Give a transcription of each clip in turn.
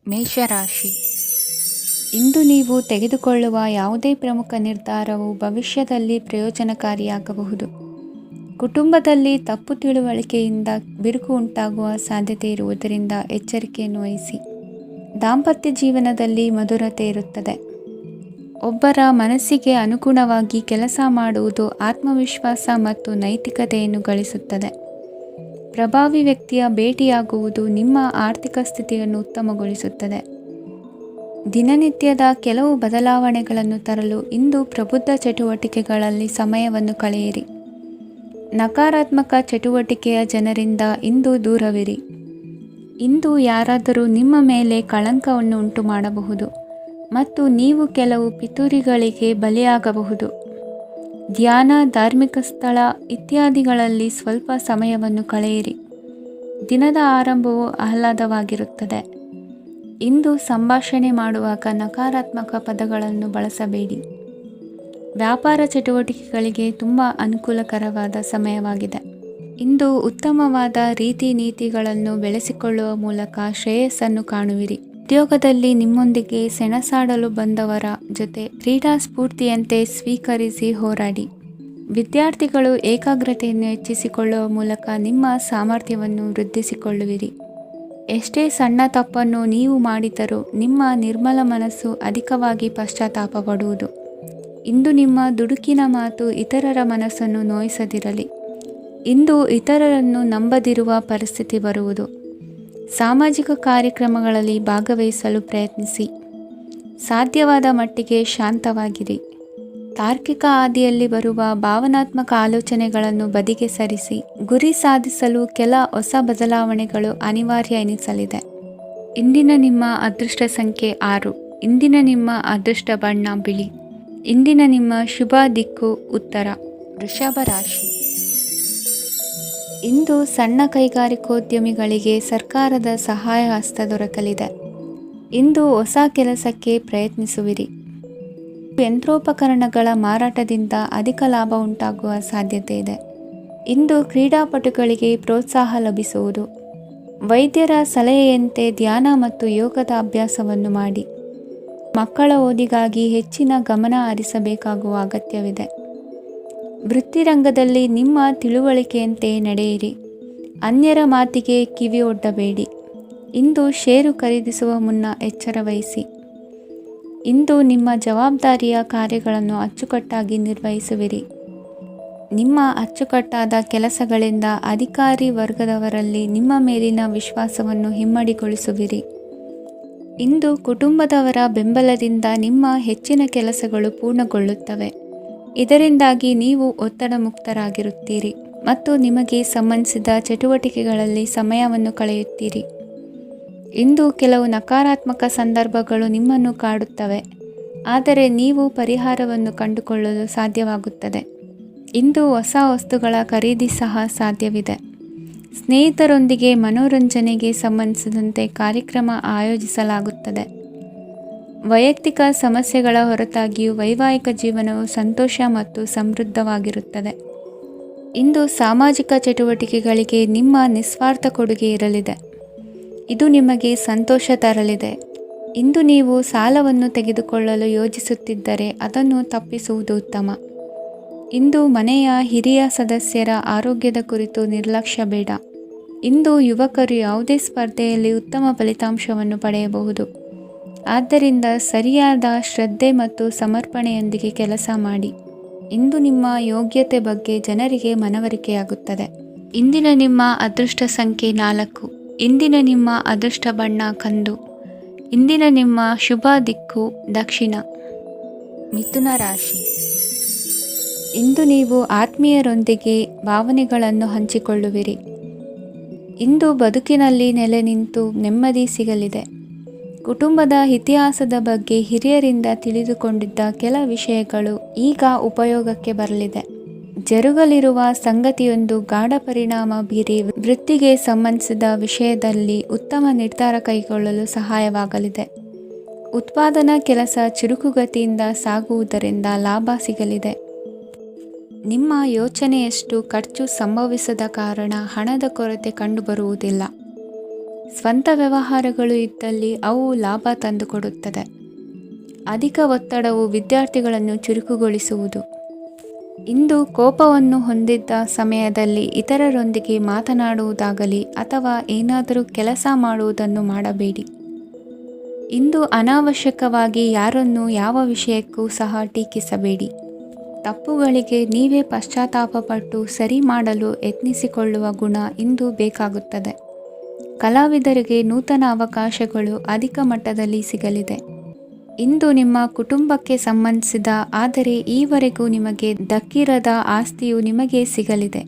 ಮೇಷರಾಶಿ. ಇಂದು ನೀವು ತೆಗೆದುಕೊಳ್ಳುವ ಯಾವುದೇ ಪ್ರಮುಖ ನಿರ್ಧಾರವು ಭವಿಷ್ಯದಲ್ಲಿ ಪ್ರಯೋಜನಕಾರಿಯಾಗಬಹುದು. ಕುಟುಂಬದಲ್ಲಿ ತಪ್ಪು ತಿಳುವಳಿಕೆಯಿಂದ ಬಿರುಕು ಉಂಟಾಗುವ ಸಾಧ್ಯತೆ ಇರುವುದರಿಂದ ಎಚ್ಚರಿಕೆಯನ್ನು ವಹಿಸಿ. ದಾಂಪತ್ಯ ಜೀವನದಲ್ಲಿ ಮಧುರತೆ ಇರುತ್ತದೆ. ಒಬ್ಬರ ಮನಸ್ಸಿಗೆ ಅನುಗುಣವಾಗಿ ಕೆಲಸ ಮಾಡುವುದು ಆತ್ಮವಿಶ್ವಾಸ ಮತ್ತು ನೈತಿಕತೆಯನ್ನು ಗಳಿಸುತ್ತದೆ. ಪ್ರಭಾವಿ ವ್ಯಕ್ತಿಯ ಭೇಟಿಯಾಗುವುದು ನಿಮ್ಮ ಆರ್ಥಿಕ ಸ್ಥಿತಿಯನ್ನು ಉತ್ತಮಗೊಳಿಸುತ್ತದೆ. ದಿನನಿತ್ಯದ ಕೆಲವು ಬದಲಾವಣೆಗಳನ್ನು ತರಲು ಇಂದು ಪ್ರಬುದ್ಧ ಚಟುವಟಿಕೆಗಳಲ್ಲಿ ಸಮಯವನ್ನು ಕಳೆಯಿರಿ. ನಕಾರಾತ್ಮಕ ಚಟುವಟಿಕೆಯ ಜನರಿಂದ ಇಂದು ದೂರವಿರಿ. ಇಂದು ಯಾರಾದರೂ ನಿಮ್ಮ ಮೇಲೆ ಕಳಂಕವನ್ನು ಉಂಟು ಮಾಡಬಹುದು ಮತ್ತು ನೀವು ಕೆಲವು ಪಿತೂರಿಗಳಿಗೆ ಬಲಿಯಾಗಬಹುದು. ಧ್ಯಾನ, ಧಾರ್ಮಿಕ ಸ್ಥಳ ಇತ್ಯಾದಿಗಳಲ್ಲಿ ಸ್ವಲ್ಪ ಸಮಯವನ್ನು ಕಳೆಯಿರಿ. ದಿನದ ಆರಂಭವು ಆಹ್ಲಾದವಾಗಿರುತ್ತದೆ. ಇಂದು ಸಂಭಾಷಣೆ ಮಾಡುವಾಗ ನಕಾರಾತ್ಮಕ ಪದಗಳನ್ನು ಬಳಸಬೇಡಿ. ವ್ಯಾಪಾರ ಚಟುವಟಿಕೆಗಳಿಗೆ ತುಂಬ ಅನುಕೂಲಕರವಾದ ಸಮಯವಾಗಿದೆ. ಇಂದು ಉತ್ತಮವಾದ ರೀತಿ ನೀತಿಗಳನ್ನು ಬೆಳೆಸಿಕೊಳ್ಳುವ ಮೂಲಕ ಶ್ರೇಯಸ್ಸನ್ನು ಕಾಣುವಿರಿ. ಉದ್ಯೋಗದಲ್ಲಿ ನಿಮ್ಮೊಂದಿಗೆ ಸೆಣಸಾಡಲು ಬಂದವರ ಜೊತೆ ಕ್ರೀಡಾ ಸ್ಫೂರ್ತಿಯಂತೆ ಸ್ವೀಕರಿಸಿ ಹೋರಾಡಿ. ವಿದ್ಯಾರ್ಥಿಗಳು ಏಕಾಗ್ರತೆಯನ್ನು ಹೆಚ್ಚಿಸಿಕೊಳ್ಳುವ ಮೂಲಕ ನಿಮ್ಮ ಸಾಮರ್ಥ್ಯವನ್ನು ವೃದ್ಧಿಸಿಕೊಳ್ಳುವಿರಿ. ಎಷ್ಟೇ ಸಣ್ಣ ತಪ್ಪನ್ನು ನೀವು ಮಾಡಿದರೂ ನಿಮ್ಮ ನಿರ್ಮಲ ಮನಸ್ಸು ಅಧಿಕವಾಗಿ ಪಶ್ಚಾತ್ತಾಪ ಪಡುವುದು. ಇಂದು ನಿಮ್ಮ ದುಡುಕಿನ ಮಾತು ಇತರರ ಮನಸ್ಸನ್ನು ನೋಯಿಸದಿರಲಿ. ಇಂದು ಇತರರನ್ನು ನಂಬದಿರುವ ಪರಿಸ್ಥಿತಿ ಬರುವುದು. ಸಾಮಾಜಿಕ ಕಾರ್ಯಕ್ರಮಗಳಲ್ಲಿ ಭಾಗವಹಿಸಲು ಪ್ರಯತ್ನಿಸಿ. ಸಾಧ್ಯವಾದ ಮಟ್ಟಿಗೆ ಶಾಂತವಾಗಿರಿ. ತಾರ್ಕಿಕ ಹಾದಿಯಲ್ಲಿ ಬರುವ ಭಾವನಾತ್ಮಕ ಆಲೋಚನೆಗಳನ್ನು ಬದಿಗೆ ಸರಿಸಿ. ಗುರಿ ಸಾಧಿಸಲು ಕೆಲ ಹೊಸ ಬದಲಾವಣೆಗಳು ಅನಿವಾರ್ಯ ಎನಿಸಲಿದೆ. ಇಂದಿನ ನಿಮ್ಮ ಅದೃಷ್ಟ ಸಂಖ್ಯೆ 6. ಇಂದಿನ ನಿಮ್ಮ ಅದೃಷ್ಟ ಬಣ್ಣ ಬಿಳಿ. ಇಂದಿನ ನಿಮ್ಮ ಶುಭ ದಿಕ್ಕು ಉತ್ತರ. ವೃಷಭ ರಾಶಿ. ಇಂದು ಸಣ್ಣ ಕೈಗಾರಿಕೋದ್ಯಮಿಗಳಿಗೆ ಸರ್ಕಾರದ ಸಹಾಯ ಹಸ್ತ ದೊರಕಲಿದೆ. ಇಂದು ಹೊಸ ಕೆಲಸಕ್ಕೆ ಪ್ರಯತ್ನಿಸುವಿರಿ. ಯಂತ್ರೋಪಕರಣಗಳ ಮಾರಾಟದಿಂದ ಅಧಿಕ ಲಾಭ ಉಂಟಾಗುವ ಸಾಧ್ಯತೆ ಇದೆ. ಇಂದು ಕ್ರೀಡಾಪಟುಗಳಿಗೆ ಪ್ರೋತ್ಸಾಹ ಲಭಿಸುವುದು. ವೈದ್ಯರ ಸಲಹೆಯಂತೆ ಧ್ಯಾನ ಮತ್ತು ಯೋಗದ ಅಭ್ಯಾಸವನ್ನು ಮಾಡಿ. ಮಕ್ಕಳ ಓದಿಗಾಗಿ ಹೆಚ್ಚಿನ ಗಮನ ಹರಿಸಬೇಕಾಗುವ ಅಗತ್ಯವಿದೆ. ವೃತ್ತಿರಂಗದಲ್ಲಿ ನಿಮ್ಮ ತಿಳುವಳಿಕೆಯಂತೆ ನಡೆಯಿರಿ. ಅನ್ಯರ ಮಾತಿಗೆ ಕಿವಿ ಒಡ್ಡಬೇಡಿ. ಇಂದು ಷೇರು ಖರೀದಿಸುವ ಮುನ್ನ ಎಚ್ಚರ ವಹಿಸಿ. ಇಂದು ನಿಮ್ಮ ಜವಾಬ್ದಾರಿಯ ಕಾರ್ಯಗಳನ್ನು ಅಚ್ಚುಕಟ್ಟಾಗಿ ನಿರ್ವಹಿಸುವಿರಿ. ನಿಮ್ಮ ಅಚ್ಚುಕಟ್ಟಾದ ಕೆಲಸಗಳಿಂದ ಅಧಿಕಾರಿ ವರ್ಗದವರಲ್ಲಿ ನಿಮ್ಮ ಮೇಲಿನ ವಿಶ್ವಾಸವನ್ನು ಇಮ್ಮಡಿಗೊಳಿಸುವಿರಿ. ಇಂದು ಕುಟುಂಬದವರ ಬೆಂಬಲದಿಂದ ನಿಮ್ಮ ಹೆಚ್ಚಿನ ಕೆಲಸಗಳು ಪೂರ್ಣಗೊಳ್ಳುತ್ತವೆ. ಇದರಿಂದಾಗಿ ನೀವು ಒತ್ತಡ ಮುಕ್ತರಾಗಿರುತ್ತೀರಿ ಮತ್ತು ನಿಮಗೆ ಸಂಬಂಧಿಸಿದ ಚಟುವಟಿಕೆಗಳಲ್ಲಿ ಸಮಯವನ್ನು ಕಳೆಯುತ್ತೀರಿ. ಇಂದು ಕೆಲವು ನಕಾರಾತ್ಮಕ ಸಂದರ್ಭಗಳು ನಿಮ್ಮನ್ನು ಕಾಡುತ್ತವೆ, ಆದರೆ ನೀವು ಪರಿಹಾರವನ್ನು ಕಂಡುಕೊಳ್ಳಲು ಸಾಧ್ಯವಾಗುತ್ತದೆ. ಇಂದು ಹೊಸ ವಸ್ತುಗಳ ಖರೀದಿ ಸಹ ಸಾಧ್ಯವಿದೆ. ಸ್ನೇಹಿತರೊಂದಿಗೆ ಮನೋರಂಜನೆಗೆ ಸಂಬಂಧಿಸಿದಂತೆ ಕಾರ್ಯಕ್ರಮ ಆಯೋಜಿಸಲಾಗುತ್ತದೆ. ವೈಯಕ್ತಿಕ ಸಮಸ್ಯೆಗಳ ಹೊರತಾಗಿಯೂ ವೈವಾಹಿಕ ಜೀವನವು ಸಂತೋಷ ಮತ್ತು ಸಮೃದ್ಧವಾಗಿರುತ್ತದೆ. ಇಂದು ಸಾಮಾಜಿಕ ಚಟುವಟಿಕೆಗಳಿಗೆ ನಿಮ್ಮ ನಿಸ್ವಾರ್ಥ ಕೊಡುಗೆ ಇರಲಿದೆ. ಇದು ನಿಮಗೆ ಸಂತೋಷ ತರಲಿದೆ. ಇಂದು ನೀವು ಸಾಲವನ್ನು ತೆಗೆದುಕೊಳ್ಳಲು ಯೋಜಿಸುತ್ತಿದ್ದರೆ ಅದನ್ನು ತಪ್ಪಿಸುವುದು ಉತ್ತಮ. ಇಂದು ಮನೆಯ ಹಿರಿಯ ಸದಸ್ಯರ ಆರೋಗ್ಯದ ಕುರಿತು ನಿರ್ಲಕ್ಷ್ಯ ಬೇಡ. ಇಂದು ಯುವಕರು ಯಾವುದೇ ಸ್ಪರ್ಧೆಯಲ್ಲಿ ಉತ್ತಮ ಫಲಿತಾಂಶವನ್ನು ಪಡೆಯಬಹುದು. ಆದ್ದರಿಂದ ಸರಿಯಾದ ಶ್ರದ್ಧೆ ಮತ್ತು ಸಮರ್ಪಣೆಯೊಂದಿಗೆ ಕೆಲಸ ಮಾಡಿ. ಇಂದು ನಿಮ್ಮ ಯೋಗ್ಯತೆ ಬಗ್ಗೆ ಜನರಿಗೆ ಮನವರಿಕೆಯಾಗುತ್ತದೆ. ಇಂದಿನ ನಿಮ್ಮ ಅದೃಷ್ಟ ಸಂಖ್ಯೆ 4. ಇಂದಿನ ನಿಮ್ಮ ಅದೃಷ್ಟ ಬಣ್ಣ ಕಂದು. ಇಂದಿನ ನಿಮ್ಮ ಶುಭ ದಿಕ್ಕು ದಕ್ಷಿಣ. ಮಿಥುನ ರಾಶಿ. ಇಂದು ನೀವು ಆತ್ಮೀಯರೊಂದಿಗೆ ಭಾವನೆಗಳನ್ನು ಹಂಚಿಕೊಳ್ಳುವಿರಿ. ಇಂದು ಬದುಕಿನಲ್ಲಿ ನೆಲೆ ನಿಂತು ನೆಮ್ಮದಿ ಸಿಗಲಿದೆ. ಕುಟುಂಬದ ಇತಿಹಾಸದ ಬಗ್ಗೆ ಹಿರಿಯರಿಂದ ತಿಳಿದುಕೊಂಡಿದ್ದ ಕೆಲ ವಿಷಯಗಳು ಈಗ ಉಪಯೋಗಕ್ಕೆ ಬರಲಿದೆ. ಜರುಗಲಿರುವ ಸಂಗತಿಯೊಂದು ಗಾಢ ಪರಿಣಾಮ ಬೀರಿ ವೃತ್ತಿಗೆ ಸಂಬಂಧಿಸಿದ ವಿಷಯದಲ್ಲಿ ಉತ್ತಮ ನಿರ್ಧಾರ ಕೈಗೊಳ್ಳಲು ಸಹಾಯವಾಗಲಿದೆ. ಉತ್ಪಾದನಾ ಕೆಲಸ ಚುರುಕುಗತಿಯಿಂದ ಸಾಗುವುದರಿಂದ ಲಾಭ ಸಿಗಲಿದೆ. ನಿಮ್ಮ ಯೋಚನೆಯಷ್ಟು ಖರ್ಚು ಸಂಭವಿಸದ ಕಾರಣ ಹಣದ ಕೊರತೆ ಕಂಡುಬರುವುದಿಲ್ಲ. ಸ್ವಂತ ವ್ಯವಹಾರಗಳು ಇದ್ದಲ್ಲಿ ಅವು ಲಾಭ ತಂದುಕೊಡುತ್ತದೆ. ಅಧಿಕ ಒತ್ತಡವು ವಿದ್ಯಾರ್ಥಿಗಳನ್ನು ಚುರುಕುಗೊಳಿಸುವುದು. ಇಂದು ಕೋಪವನ್ನು ಹೊಂದಿದ್ದ ಸಮಯದಲ್ಲಿ ಇತರರೊಂದಿಗೆ ಮಾತನಾಡುವುದಾಗಲಿ ಅಥವಾ ಏನಾದರೂ ಕೆಲಸ ಮಾಡುವುದನ್ನು ಮಾಡಬೇಡಿ. ಇಂದು ಅನಾವಶ್ಯಕವಾಗಿ ಯಾರನ್ನು ಯಾವ ವಿಷಯಕ್ಕೂ ಸಹ ಟೀಕಿಸಬೇಡಿ. ತಪ್ಪುಗಳಿಗೆ ನೀವೇ ಪಶ್ಚಾತ್ತಾಪಪಟ್ಟು ಸರಿ ಮಾಡಲು ಯತ್ನಿಸಿಕೊಳ್ಳುವ ಗುಣ ಇಂದು ಬೇಕಾಗುತ್ತದೆ. ಕಲಾವಿದರಿಗೆ ನೂತನ ಅವಕಾಶಗಳು ಅಧಿಕ ಮಟ್ಟದಲ್ಲಿ ಸಿಗಲಿದೆ. ಇಂದು ನಿಮ್ಮ ಕುಟುಂಬಕ್ಕೆ ಸಂಬಂಧಿಸಿದ ಆದರೆ ಈವರೆಗೂ ನಿಮಗೆ ದಕ್ಕಿರದ ಆಸ್ತಿಯು ನಿಮಗೆ ಸಿಗಲಿದೆ.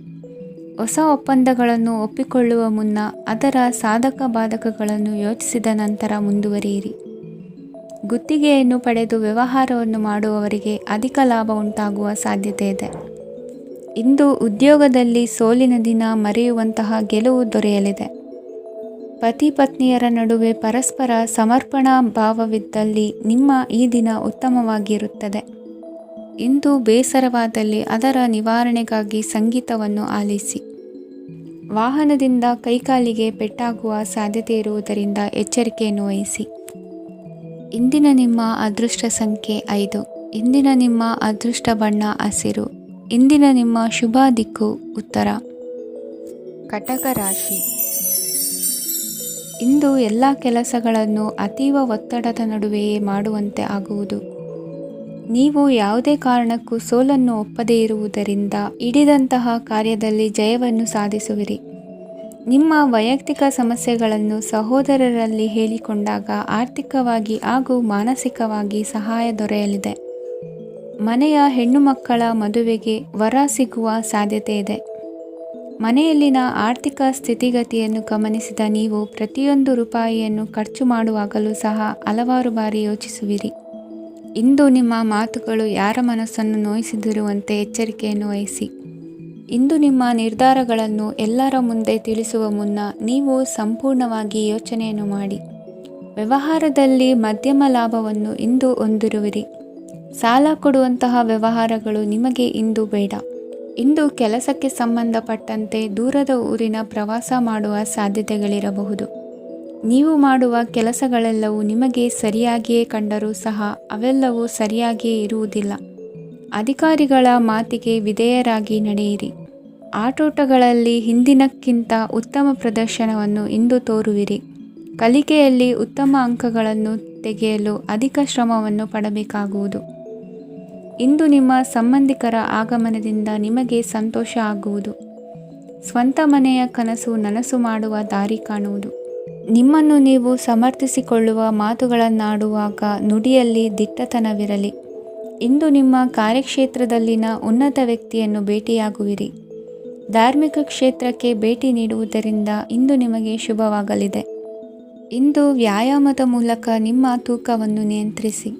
ಹೊಸ ಒಪ್ಪಂದಗಳನ್ನು ಒಪ್ಪಿಕೊಳ್ಳುವ ಮುನ್ನ ಅದರ ಸಾಧಕ ಬಾಧಕಗಳನ್ನು ಯೋಚಿಸಿದ ನಂತರ ಮುಂದುವರಿಯಿರಿ. ಗುತ್ತಿಗೆಯನ್ನು ಪಡೆದು ವ್ಯವಹಾರವನ್ನು ಮಾಡುವವರಿಗೆ ಅಧಿಕ ಲಾಭ ಉಂಟಾಗುವ ಸಾಧ್ಯತೆ ಇದೆ. ಇಂದು ಉದ್ಯೋಗದಲ್ಲಿ ಸೋಲಿನ ದಿನ ಮರೆಯುವಂತಹ ಗೆಲುವು ದೊರೆಯಲಿದೆ. ಪತಿ ಪತ್ನಿಯರ ನಡುವೆ ಪರಸ್ಪರ ಸಮರ್ಪಣಾ ಭಾವವಿದ್ದಲ್ಲಿ ನಿಮ್ಮ ಈ ದಿನ ಉತ್ತಮವಾಗಿರುತ್ತದೆ. ಇಂದು ಬೇಸರವಾದಲ್ಲಿ ಅದರ ನಿವಾರಣೆಗಾಗಿ ಸಂಗೀತವನ್ನು ಆಲಿಸಿ. ವಾಹನದಿಂದ ಕೈಕಾಲಿಗೆ ಪೆಟ್ಟಾಗುವ ಸಾಧ್ಯತೆ ಇರುವುದರಿಂದ ಎಚ್ಚರಿಕೆಯನ್ನು ವಹಿಸಿ. ಇಂದಿನ ನಿಮ್ಮ ಅದೃಷ್ಟ ಸಂಖ್ಯೆ 5. ಇಂದಿನ ನಿಮ್ಮ ಅದೃಷ್ಟ ಬಣ್ಣ ಹಸಿರು. ಇಂದಿನ ನಿಮ್ಮ ಶುಭ ದಿಕ್ಕು ಉತ್ತರ. ಕಟಕ ರಾಶಿ. ಇಂದು ಎಲ್ಲ ಕೆಲಸಗಳನ್ನು ಅತೀವ ಒತ್ತಡದ ನಡುವೆಯೇ ಮಾಡುವಂತೆ ಆಗುವುದು. ನೀವು ಯಾವುದೇ ಕಾರಣಕ್ಕೂ ಸೋಲನ್ನು ಒಪ್ಪದೇ ಇರುವುದರಿಂದ ಹಿಡಿದಂತಹ ಕಾರ್ಯದಲ್ಲಿ ಜಯವನ್ನು ಸಾಧಿಸುವಿರಿ. ನಿಮ್ಮ ವೈಯಕ್ತಿಕ ಸಮಸ್ಯೆಗಳನ್ನು ಸಹೋದರರಲ್ಲಿ ಹೇಳಿಕೊಂಡಾಗ ಆರ್ಥಿಕವಾಗಿ ಹಾಗೂ ಮಾನಸಿಕವಾಗಿ ಸಹಾಯ ದೊರೆಯಲಿದೆ. ಮನೆಯ ಹೆಣ್ಣು ಮಕ್ಕಳ ಮದುವೆಗೆ ವರ ಸಿಗುವ ಸಾಧ್ಯತೆ ಇದೆ. ಮನೆಯಲ್ಲಿನ ಆರ್ಥಿಕ ಸ್ಥಿತಿಗತಿಯನ್ನು ಗಮನಿಸಿದ ನೀವು ಪ್ರತಿಯೊಂದು ರೂಪಾಯಿಯನ್ನು ಖರ್ಚು ಮಾಡುವಾಗಲೂ ಸಹ ಹಲವಾರು ಬಾರಿ ಯೋಚಿಸುವಿರಿ. ಇಂದು ನಿಮ್ಮ ಮಾತುಗಳು ಯಾರ ಮನಸ್ಸನ್ನು ನೋಯಿಸದಿರುವಂತೆ ಎಚ್ಚರಿಕೆಯನ್ನು ವಹಿಸಿ. ಇಂದು ನಿಮ್ಮ ನಿರ್ಧಾರಗಳನ್ನು ಎಲ್ಲರ ಮುಂದೆ ತಿಳಿಸುವ ಮುನ್ನ ನೀವು ಸಂಪೂರ್ಣವಾಗಿ ಯೋಚನೆಯನ್ನು ಮಾಡಿ. ವ್ಯವಹಾರದಲ್ಲಿ ಮಧ್ಯಮ ಲಾಭವನ್ನು ಇಂದು ಹೊಂದಿರುವಿರಿ. ಸಾಲ ಕೊಡುವಂತಹ ವ್ಯವಹಾರಗಳು ನಿಮಗೆ ಇಂದು ಬೇಡ. ಇಂದು ಕೆಲಸಕ್ಕೆ ಸಂಬಂಧಪಟ್ಟಂತೆ ದೂರದ ಊರಿನ ಪ್ರವಾಸ ಮಾಡುವ ಸಾಧ್ಯತೆಗಳಿರಬಹುದು. ನೀವು ಮಾಡುವ ಕೆಲಸಗಳೆಲ್ಲವೂ ನಿಮಗೆ ಸರಿಯಾಗಿಯೇ ಕಂಡರೂ ಸಹ ಅವೆಲ್ಲವೂ ಸರಿಯಾಗಿಯೇ ಇರುವುದಿಲ್ಲ. ಅಧಿಕಾರಿಗಳ ಮಾತಿಗೆ ವಿಧೇಯರಾಗಿ ನಡೆಯಿರಿ. ಆಟೋಟಗಳಲ್ಲಿ ಹಿಂದಿನಕ್ಕಿಂತ ಉತ್ತಮ ಪ್ರದರ್ಶನವನ್ನು ಇಂದು ತೋರುವಿರಿ. ಕಲಿಕೆಯಲ್ಲಿ ಉತ್ತಮ ಅಂಕಗಳನ್ನು ತೆಗೆಯಲು ಅಧಿಕ ಶ್ರಮವನ್ನು ಪಡಬೇಕಾಗುವುದು. ಇಂದು ನಿಮ್ಮ ಸಂಬಂಧಿಕರ ಆಗಮನದಿಂದ ನಿಮಗೆ ಸಂತೋಷ ಆಗುವುದು. ಸ್ವಂತ ಮನೆಯ ಕನಸು ನನಸು ಮಾಡುವ ದಾರಿ ಕಾಣುವುದು. ನಿಮ್ಮನ್ನು ನೀವು ಸಮರ್ಥಿಸಿಕೊಳ್ಳುವ ಮಾತುಗಳನ್ನಾಡುವಾಗ ನುಡಿಯಲ್ಲಿ ದಿಟ್ಟತನವಿರಲಿ. ಇಂದು ನಿಮ್ಮ ಕಾರ್ಯಕ್ಷೇತ್ರದಲ್ಲಿನ ಉನ್ನತ ವ್ಯಕ್ತಿಯನ್ನು ಭೇಟಿಯಾಗುವಿರಿ. ಧಾರ್ಮಿಕ ಕ್ಷೇತ್ರಕ್ಕೆ ಭೇಟಿ ನೀಡುವುದರಿಂದ ಇಂದು ನಿಮಗೆ ಶುಭವಾಗಲಿದೆ. ಇಂದು ವ್ಯಾಯಾಮದ ಮೂಲಕ ನಿಮ್ಮ ತೂಕವನ್ನು ನಿಯಂತ್ರಿಸಿ.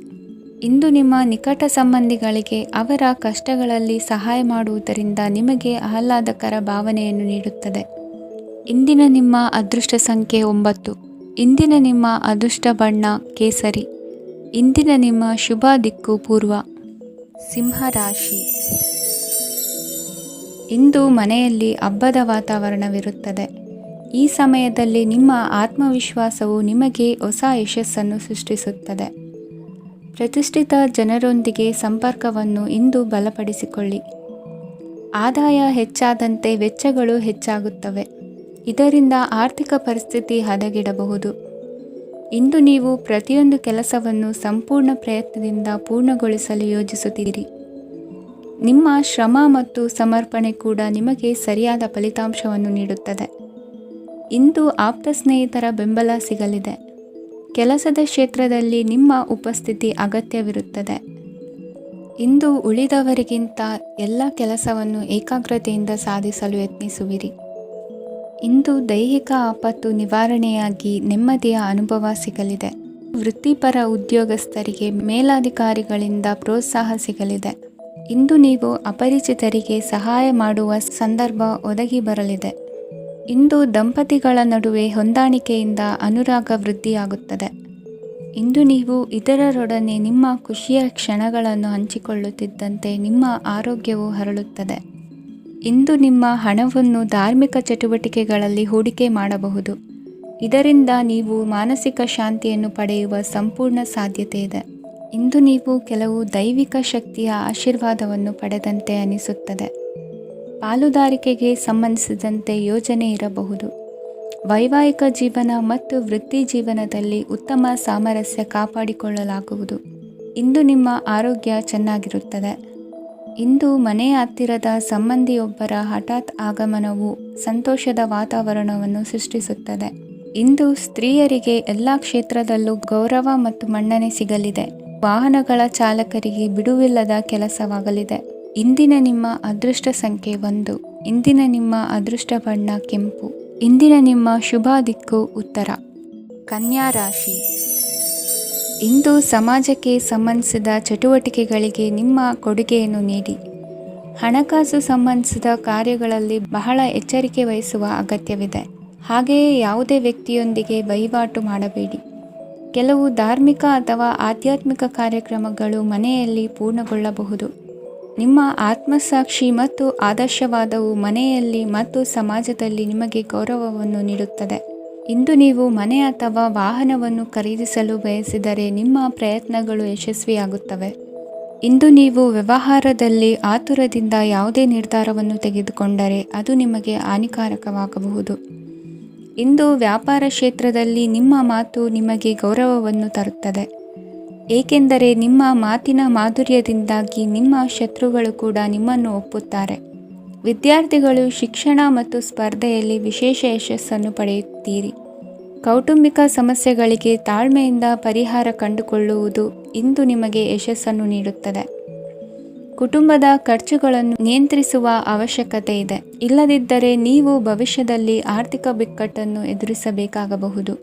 ಇಂದು ನಿಮ್ಮ ನಿಕಟ ಸಂಬಂಧಿಗಳಿಗೆ ಅವರ ಕಷ್ಟಗಳಲ್ಲಿ ಸಹಾಯ ಮಾಡುವುದರಿಂದ ನಿಮಗೆ ಆಹ್ಲಾದಕರ ಭಾವನೆಯನ್ನು ನೀಡುತ್ತದೆ. ಇಂದಿನ ನಿಮ್ಮ ಅದೃಷ್ಟ ಸಂಖ್ಯೆ 9. ಇಂದಿನ ನಿಮ್ಮ ಅದೃಷ್ಟ ಬಣ್ಣ ಕೇಸರಿ. ಇಂದಿನ ನಿಮ್ಮ ಶುಭ ದಿಕ್ಕು ಪೂರ್ವ. ಸಿಂಹರಾಶಿ. ಇಂದು ಮನೆಯಲ್ಲಿ ಹಬ್ಬದ ವಾತಾವರಣವಿರುತ್ತದೆ. ಈ ಸಮಯದಲ್ಲಿ ನಿಮ್ಮ ಆತ್ಮವಿಶ್ವಾಸವು ನಿಮಗೆ ಹೊಸ ಯಶಸ್ಸನ್ನು ಸೃಷ್ಟಿಸುತ್ತದೆ. ಪ್ರತಿಷ್ಠಿತ ಜನರೊಂದಿಗೆ ಸಂಪರ್ಕವನ್ನು ಇಂದು ಬಲಪಡಿಸಿಕೊಳ್ಳಿ. ಆದಾಯ ಹೆಚ್ಚಾದಂತೆ ವೆಚ್ಚಗಳು ಹೆಚ್ಚಾಗುತ್ತವೆ. ಇದರಿಂದ ಆರ್ಥಿಕ ಪರಿಸ್ಥಿತಿ ಹದಗೆಡಬಹುದು. ಇಂದು ನೀವು ಪ್ರತಿಯೊಂದು ಕೆಲಸವನ್ನು ಸಂಪೂರ್ಣ ಪ್ರಯತ್ನದಿಂದ ಪೂರ್ಣಗೊಳಿಸಲು ಯೋಜಿಸುತ್ತೀರಿ. ನಿಮ್ಮ ಶ್ರಮ ಮತ್ತು ಸಮರ್ಪಣೆ ಕೂಡ ನಿಮಗೆ ಸರಿಯಾದ ಫಲಿತಾಂಶವನ್ನು ನೀಡುತ್ತದೆ. ಇಂದು ಆಪ್ತ ಸ್ನೇಹಿತರ ಬೆಂಬಲ ಸಿಗಲಿದೆ. ಕೆಲಸದ ಕ್ಷೇತ್ರದಲ್ಲಿ ನಿಮ್ಮ ಉಪಸ್ಥಿತಿ ಅಗತ್ಯವಿರುತ್ತದೆ. ಇಂದು ಉಳಿದವರಿಗಿಂತ ಎಲ್ಲ ಕೆಲಸವನ್ನು ಏಕಾಗ್ರತೆಯಿಂದ ಸಾಧಿಸಲು ಯತ್ನಿಸುವಿರಿ. ಇಂದು ದೈಹಿಕ ಆಪತ್ತು ನಿವಾರಣೆಯಾಗಿ ನೆಮ್ಮದಿಯ ಅನುಭವ ಸಿಗಲಿದೆ. ವೃತ್ತಿಪರ ಉದ್ಯೋಗಸ್ಥರಿಗೆ ಮೇಲಾಧಿಕಾರಿಗಳಿಂದ ಪ್ರೋತ್ಸಾಹ ಸಿಗಲಿದೆ. ಇಂದು ನೀವು ಅಪರಿಚಿತರಿಗೆ ಸಹಾಯ ಮಾಡುವ ಸಂದರ್ಭ ಒದಗಿ ಬರಲಿದೆ. ಇಂದು ದಂಪತಿಗಳ ನಡುವೆ ಹೊಂದಾಣಿಕೆಯಿಂದ ಅನುರಾಗ ವೃದ್ಧಿಯಾಗುತ್ತದೆ. ಇಂದು ನೀವು ಇತರರೊಡನೆ ನಿಮ್ಮ ಖುಷಿಯ ಕ್ಷಣಗಳನ್ನು ಹಂಚಿಕೊಳ್ಳುತ್ತಿದ್ದಂತೆ ನಿಮ್ಮ ಆರೋಗ್ಯವು ಹರಳುತ್ತದೆ. ಇಂದು ನಿಮ್ಮ ಹಣವನ್ನು ಧಾರ್ಮಿಕ ಚಟುವಟಿಕೆಗಳಲ್ಲಿ ಹೂಡಿಕೆ ಮಾಡಬಹುದು. ಇದರಿಂದ ನೀವು ಮಾನಸಿಕ ಶಾಂತಿಯನ್ನು ಪಡೆಯುವ ಸಂಪೂರ್ಣ ಸಾಧ್ಯತೆ ಇದೆ. ಇಂದು ನೀವು ಕೆಲವು ದೈವಿಕ ಶಕ್ತಿಯ ಆಶೀರ್ವಾದವನ್ನು ಪಡೆದಂತೆ ಅನಿಸುತ್ತದೆ. ಪಾಲುದಾರಿಕೆಗೆ ಸಂಬಂಧಿಸಿದಂತೆ ಯೋಜನೆ ಇರಬಹುದು. ವೈವಾಹಿಕ ಜೀವನ ಮತ್ತು ವೃತ್ತಿ ಜೀವನದಲ್ಲಿ ಉತ್ತಮ ಸಾಮರಸ್ಯ ಕಾಪಾಡಿಕೊಳ್ಳಲಾಗುವುದು. ಇಂದು ನಿಮ್ಮ ಆರೋಗ್ಯ ಚೆನ್ನಾಗಿರುತ್ತದೆ. ಇಂದು ಮನೆಯ ಹತ್ತಿರದ ಸಂಬಂಧಿಯೊಬ್ಬರ ಹಠಾತ್ ಆಗಮನವು ಸಂತೋಷದ ವಾತಾವರಣವನ್ನು ಸೃಷ್ಟಿಸುತ್ತದೆ. ಇಂದು ಸ್ತ್ರೀಯರಿಗೆ ಎಲ್ಲ ಕ್ಷೇತ್ರದಲ್ಲೂ ಗೌರವ ಮತ್ತು ಮನ್ನಣೆ ಸಿಗಲಿದೆ. ವಾಹನಗಳ ಚಾಲಕರಿಗೆ ಬಿಡುವಿಲ್ಲದ ಕೆಲಸವಾಗಲಿದೆ. ಇಂದಿನ ನಿಮ್ಮ ಅದೃಷ್ಟ ಸಂಖ್ಯೆ 1. ಇಂದಿನ ನಿಮ್ಮ ಅದೃಷ್ಟ ಬಣ್ಣ ಕೆಂಪು. ಇಂದಿನ ನಿಮ್ಮ ಶುಭ ದಿಕ್ಕು ಉತ್ತರ. ಕನ್ಯಾ ರಾಶಿ. ಇಂದು ಸಮಾಜಕ್ಕೆ ಸಂಬಂಧಿಸಿದ ಚಟುವಟಿಕೆಗಳಿಗೆ ನಿಮ್ಮ ಕೊಡುಗೆಯನ್ನು ನೀಡಿ. ಹಣಕಾಸು ಸಂಬಂಧಿಸಿದ ಕಾರ್ಯಗಳಲ್ಲಿ ಬಹಳ ಎಚ್ಚರಿಕೆ ವಹಿಸುವ ಅಗತ್ಯವಿದೆ. ಹಾಗೆಯೇ ಯಾವುದೇ ವ್ಯಕ್ತಿಯೊಂದಿಗೆ ವಹಿವಾಟು ಮಾಡಬೇಡಿ. ಕೆಲವು ಧಾರ್ಮಿಕ ಅಥವಾ ಆಧ್ಯಾತ್ಮಿಕ ಕಾರ್ಯಕ್ರಮಗಳು ಮನೆಯಲ್ಲಿ ಪೂರ್ಣಗೊಳ್ಳಬಹುದು. ನಿಮ್ಮ ಆತ್ಮಸಾಕ್ಷಿ ಮತ್ತು ಆದರ್ಶವಾದವು ಮನೆಯಲ್ಲಿ ಮತ್ತು ಸಮಾಜದಲ್ಲಿ ನಿಮಗೆ ಗೌರವವನ್ನು ನೀಡುತ್ತದೆ. ಇಂದು ನೀವು ಮನೆ ಅಥವಾ ವಾಹನವನ್ನು ಖರೀದಿಸಲು ಬಯಸಿದರೆ ನಿಮ್ಮ ಪ್ರಯತ್ನಗಳು ಯಶಸ್ವಿಯಾಗುತ್ತವೆ. ಇಂದು ನೀವು ವ್ಯವಹಾರದಲ್ಲಿ ಆತುರದಿಂದ ಯಾವುದೇ ನಿರ್ಧಾರವನ್ನು ತೆಗೆದುಕೊಂಡರೆ ಅದು ನಿಮಗೆ ಹಾನಿಕಾರಕವಾಗಬಹುದು. ಇಂದು ವ್ಯಾಪಾರ ಕ್ಷೇತ್ರದಲ್ಲಿ ನಿಮ್ಮ ಮಾತು ನಿಮಗೆ ಗೌರವವನ್ನು ತರುತ್ತದೆ, ಏಕೆಂದರೆ ನಿಮ್ಮ ಮಾತಿನ ಮಾಧುರ್ಯದಿಂದಾಗಿ ನಿಮ್ಮ ಶತ್ರುಗಳು ಕೂಡ ನಿಮ್ಮನ್ನು ಒಪ್ಪುತ್ತಾರೆ. ವಿದ್ಯಾರ್ಥಿಗಳು ಶಿಕ್ಷಣ ಮತ್ತು ಸ್ಪರ್ಧೆಯಲ್ಲಿ ವಿಶೇಷ ಯಶಸ್ಸನ್ನು ಪಡೆಯುತ್ತೀರಿ. ಕೌಟುಂಬಿಕ ಸಮಸ್ಯೆಗಳಿಗೆ ತಾಳ್ಮೆಯಿಂದ ಪರಿಹಾರ ಕಂಡುಕೊಳ್ಳುವುದು ಇಂದು ನಿಮಗೆ ಯಶಸ್ಸನ್ನು ನೀಡುತ್ತದೆ. ಕುಟುಂಬದ ಖರ್ಚುಗಳನ್ನು ನಿಯಂತ್ರಿಸುವ ಅವಶ್ಯಕತೆ ಇದೆ. ಇಲ್ಲದಿದ್ದರೆ ನೀವು ಭವಿಷ್ಯದಲ್ಲಿ ಆರ್ಥಿಕ ಬಿಕ್ಕಟ್ಟನ್ನು ಎದುರಿಸಬೇಕಾಗಬಹುದು.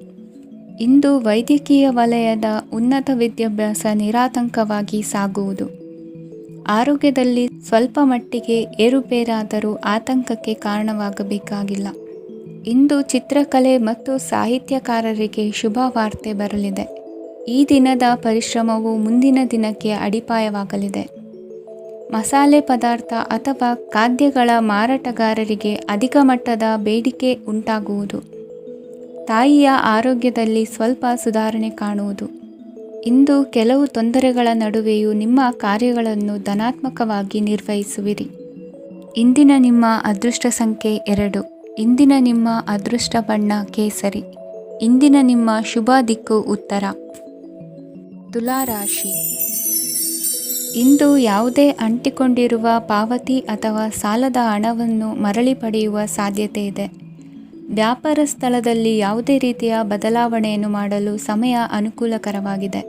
ಇಂದು ವೈದ್ಯಕೀಯ ವಲಯದ ಉನ್ನತ ವಿದ್ಯಾಭ್ಯಾಸ ನಿರಾತಂಕವಾಗಿ ಸಾಗುವುದು. ಆರೋಗ್ಯದಲ್ಲಿ ಸ್ವಲ್ಪ ಮಟ್ಟಿಗೆ ಏರುಪೇರಾದರೂ ಆತಂಕಕ್ಕೆ ಕಾರಣವಾಗಬೇಕಾಗಿಲ್ಲ. ಇಂದು ಚಿತ್ರಕಲೆ ಮತ್ತು ಸಾಹಿತ್ಯಕಾರರಿಗೆ ಶುಭ ವಾರ್ತೆ ಬರಲಿದೆ. ಈ ದಿನದ ಪರಿಶ್ರಮವು ಮುಂದಿನ ದಿನಕ್ಕೆ ಅಡಿಪಾಯವಾಗಲಿದೆ. ಮಸಾಲೆ ಪದಾರ್ಥ ಅಥವಾ ಖಾದ್ಯಗಳ ಮಾರಾಟಗಾರರಿಗೆ ಅಧಿಕ ಮಟ್ಟದ ಬೇಡಿಕೆ ಉಂಟಾಗುವುದು. ತಾಯಿಯ ಆರೋಗ್ಯದಲ್ಲಿ ಸ್ವಲ್ಪ ಸುಧಾರಣೆ ಕಾಣುವುದು. ಇಂದು ಕೆಲವು ತೊಂದರೆಗಳ ನಡುವೆಯೂ ನಿಮ್ಮ ಕಾರ್ಯಗಳನ್ನು ಧನಾತ್ಮಕವಾಗಿ ನಿರ್ವಹಿಸುವಿರಿ. ಇಂದಿನ ನಿಮ್ಮ ಅದೃಷ್ಟ ಸಂಖ್ಯೆ 2. ಇಂದಿನ ನಿಮ್ಮ ಅದೃಷ್ಟ ಬಣ್ಣ ಕೇಸರಿ. ಇಂದಿನ ನಿಮ್ಮ ಶುಭ ದಿಕ್ಕು ಉತ್ತರ. ತುಲಾ ರಾಶಿ. ಇಂದು ಯಾವುದೇ ಅಂಟಿಕೊಂಡಿರುವ ಪಾವತಿ ಅಥವಾ ಸಾಲದ ಹಣವನ್ನು ಮರಳಿ ಪಡೆಯುವ ಸಾಧ್ಯತೆ ಇದೆ. ವ್ಯಾಪಾರ ಸ್ಥಳದಲ್ಲಿ ಯಾವುದೇ ರೀತಿಯ ಬದಲಾವಣೆಯನ್ನು ಮಾಡಲು ಸಮಯ ಅನುಕೂಲಕರವಾಗಿದೆ.